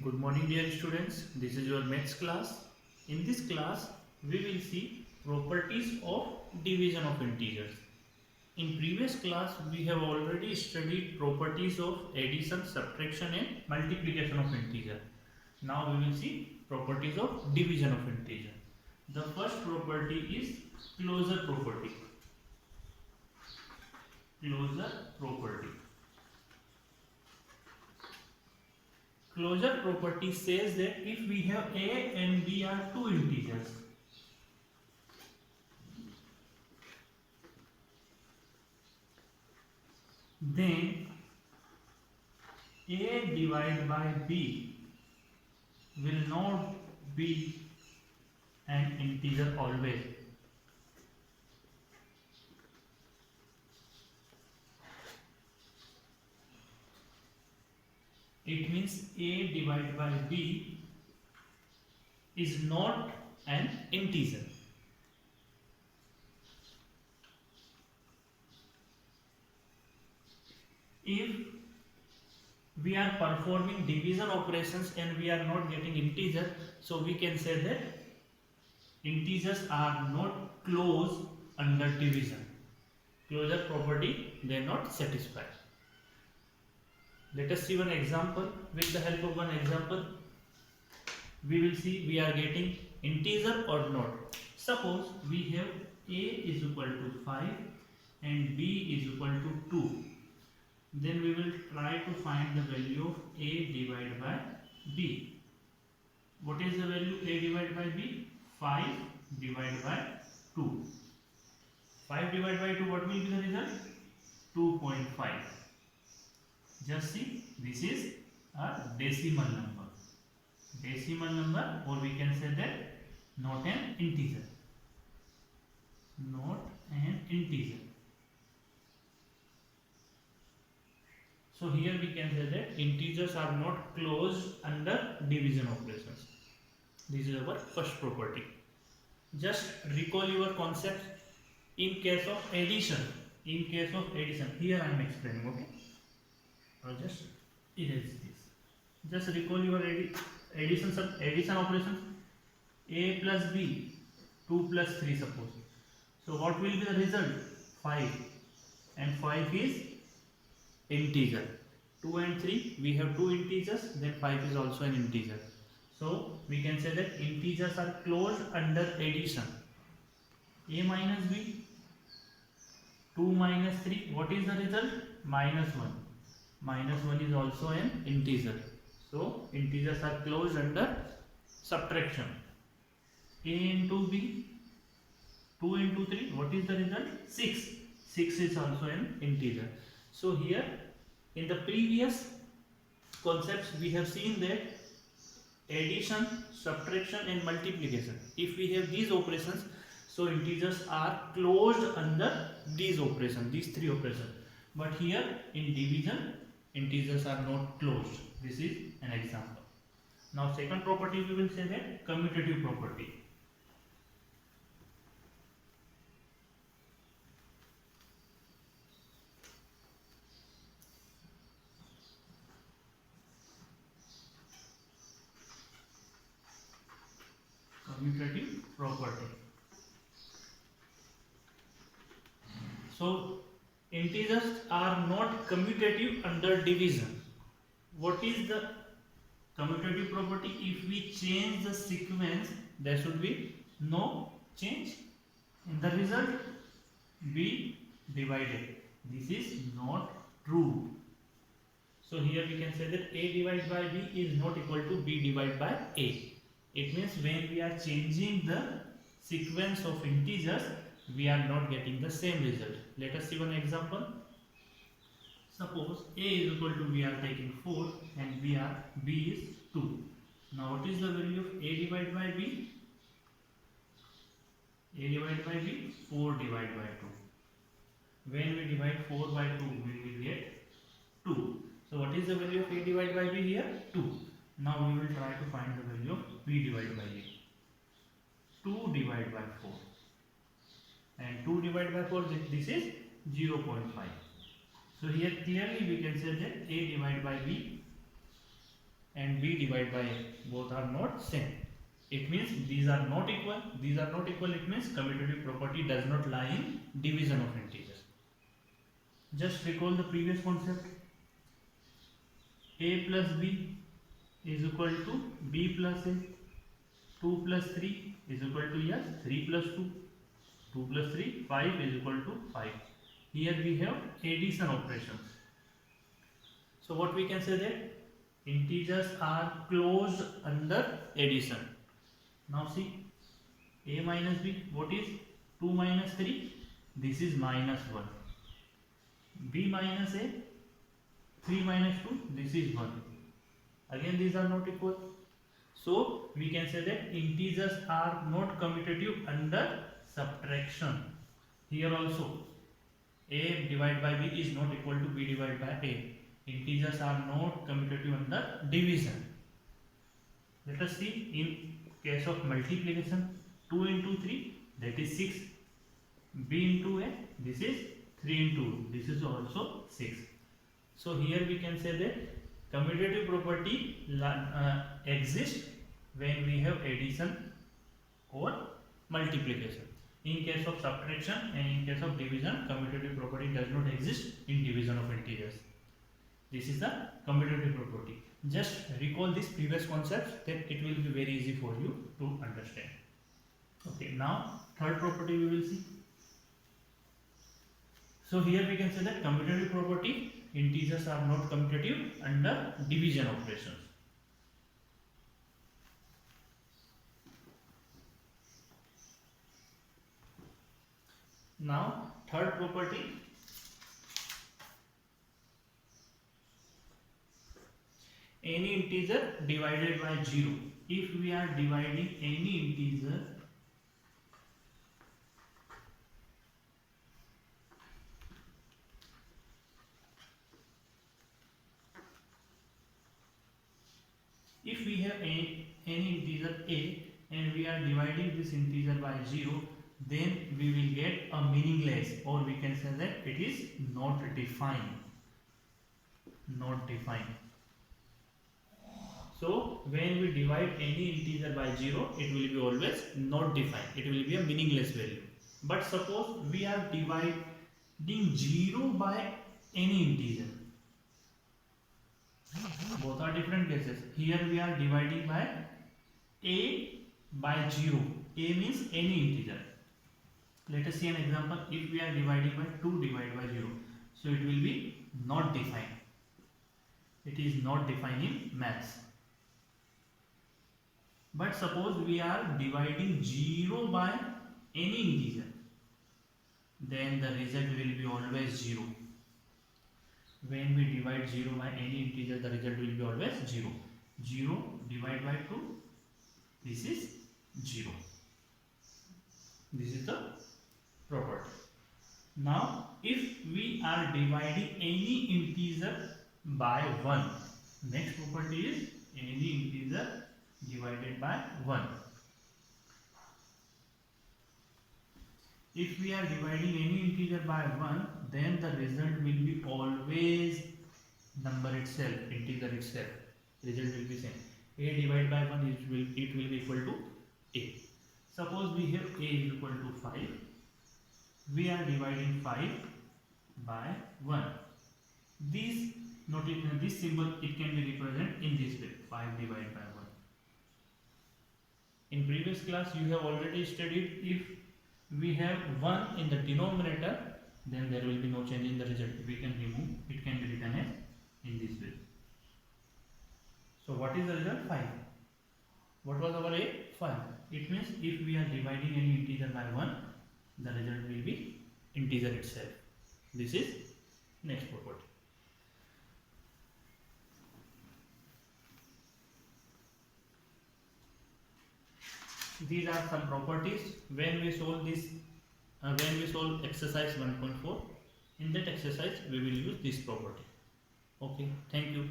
Good morning dear students, this is your maths class. In this class, we will see properties of division of integers. In previous class, we have already studied properties of addition, subtraction and multiplication of integer. Now we will see properties of division of integer. The first property is closure property. Closure property. Closure property says that if we have a and b are two integers, then a divided by b will not be an integer always. It means a divided by b is not an integer. If we are performing division operations and we are not getting integer, so we can say that integers are not closed under division. Closure property they are not satisfied. Let us see one example. With the help of one example, we will see we are getting integer or not. Suppose we have a is equal to 5 and b is equal to 2. Then we will try to find the value of a divided by b. What is the value a divided by b? 5 divided by 2. 5 divided by 2, what will be the result? 2.5. Just see, this is a decimal number. Decimal number, or we can say that not an integer. Not an integer. So here we can say that integers are not closed under division operations. This is our first property. Just recall your concept in case of addition. In case of addition, here I am explaining, okay? I'll just erase this. Just recall your addition operations. A plus b, 2 plus 3 suppose. So what will be the result? 5. And 5 is integer. 2 and 3, we have two integers, then 5 is also an integer. So we can say that integers are closed under addition. A minus b, 2 minus 3, what is the result? Minus 1. Minus 1 is also an integer. So integers are closed under subtraction. A into b, 2 into 3, what is the result? 6. 6 is also an integer. So here in the previous concepts we have seen that addition, subtraction and multiplication, if we have these operations, so integers are closed under these operations, these three operations. But here in division, integers are not closed. This is an example. Now second property we will say that commutative property. Commutative property. So integers are not commutative under division. What is the commutative property? If we change the sequence, there should be no change in the result. B divided. This is not true. So here we can say that a divided by b is not equal to b divided by a. It means when we are changing the sequence of integers, we are not getting the same result. Let us see one example. Suppose a is equal to, we are taking 4 and b is 2. Now what is the value of a divided by b? A divided by b, 4 divided by 2. When we divide 4 by 2, we will get 2. So what is the value of a divided by b here? 2. Now we will try to find the value of b divided by a. 2 divided by 4. And 2 divided by 4, this is 0.5. So here clearly we can say that a divided by b and b divided by a, both are not same. It means these are not equal. These are not equal. It means commutative property does not lie in division of integers. Just recall the previous concept. A plus b is equal to b plus a. 2 plus 3 is equal to, yes, 3 plus 2. 2 plus 3, 5 is equal to 5. Here we have addition operations. So what we can say that integers are closed under addition. Now see, a minus b, what is 2 minus 3? This is minus 1. b minus a, 3 minus 2, this is 1. Again these are not equal. So we can say that integers are not commutative under subtraction. Here also a divided by b is not equal to b divided by a. Integers are not commutative under division. Let us see in case of multiplication. 2 into 3, that is 6. b into a, this is 3 into 2, this is also 6. So here we can say that commutative property exists when we have addition or multiplication. In case of subtraction and in case of division, commutative property does not exist in division of integers. This is the commutative property. Just recall these previous concepts, then it will be very easy for you to understand. Okay, now third property we will see. So here we can say that commutative property, integers are not commutative under division operations. Now third property, any integer divided by 0. If we are dividing any integer if we have any integer a and we are dividing this integer by 0, then we will get a meaningless, or we can say that it is not defined. Not defined. So when we divide any integer by 0, it will be always not defined. It will be a meaningless value. But suppose we are dividing 0 by any integer. Both are different cases. Here we are dividing by a by 0. A means any integer. Let us see an example. If we are dividing by 2 divided by 0, so it will be not defined. It is not defined in maths. But suppose we are dividing 0 by any integer, then the result will be always 0. When we divide 0 by any integer, the result will be always 0. 0 divided by 2, this is 0. This is the property. Now if we are dividing any integer by 1, next property is any integer divided by 1. If we are dividing any integer by 1, then the result will be always number itself, integer itself. Result will be same. A divided by 1, it will be equal to a. Suppose we have a is equal to 5. We are dividing 5 by 1. This symbol, it can be represented in this way, 5 divided by 1. In previous class you have already studied, if we have 1 in the denominator, then there will be no change in the result. We can remove, it can be written as in this way. So what is the result? 5. What was our a? 5. It means if we are dividing any integer by 1, the result will be integer itself. This is next property. These are some properties when we solve this, when we solve exercise 1.4. In that exercise we will use this property. Okay, thank you.